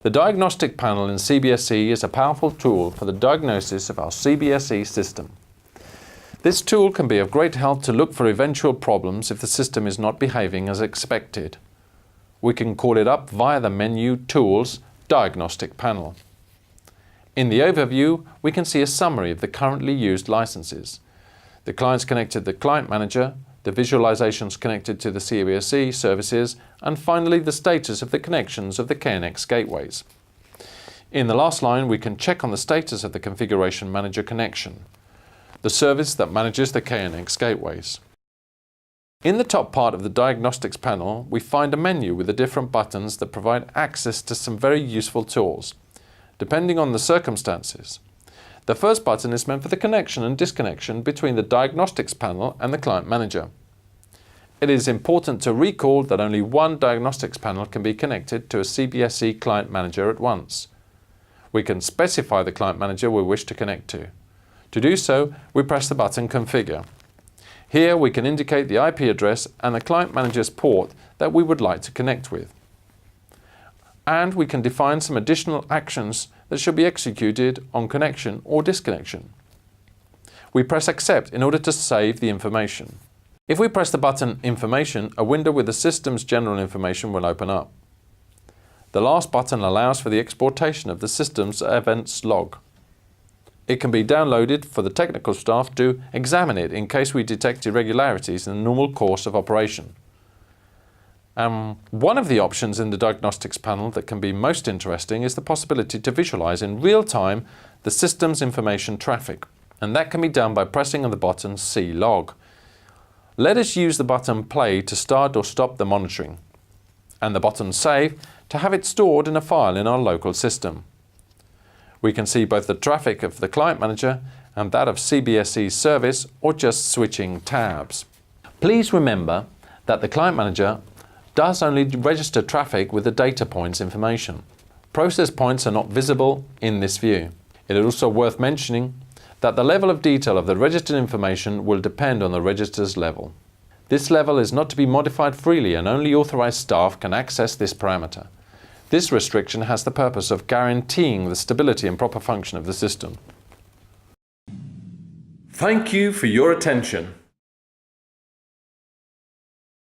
The diagnostic panel in CBSE is a powerful tool for the diagnosis of our CBSE system. This tool can be of great help to look for eventual problems if the system is not behaving as expected. We can call it up via the menu Tools, Diagnostic Panel. In the overview, we can see a summary of the currently used licenses, the clients connected to the Client Manager, the visualizations connected to the CBSE services, and finally the status of the connections of the KNX gateways. In the last line, we can check on the status of the Configuration Manager connection, the service that manages the KNX gateways. In the top part of the Diagnostics panel, we find a menu with the different buttons that provide access to some very useful tools, depending on the circumstances. The first button is meant for the connection and disconnection between the Diagnostics panel and the Client Manager. It is important to recall that only one Diagnostics panel can be connected to a CBSE Client Manager at once. We can specify the Client Manager we wish to connect to. To do so, we press the button Configure. Here we can indicate the IP address and the Client Manager's port that we would like to connect with. And we can define some additional actions that should be executed on connection or disconnection. We press Accept in order to save the information. If we press the button Information, a window with the system's general information will open up. The last button allows for the exportation of the system's events log. It can be downloaded for the technical staff to examine it in case we detect irregularities in the normal course of operation. One of the options in the Diagnostics panel that can be most interesting is the possibility to visualize in real time the system's information traffic, and that can be done by pressing on the button See Log. Let us use the button Play to start or stop the monitoring, and the button Save to have it stored in a file in our local system. We can see both the traffic of the Client Manager and that of CBSE's service, or just switching tabs. Please remember that the Client Manager does only register traffic with the data points information. Process points are not visible in this view. It is also worth mentioning that the level of detail of the registered information will depend on the register's level. This level is not to be modified freely, and only authorized staff can access this parameter. This restriction has the purpose of guaranteeing the stability and proper function of the system. Thank you for your attention.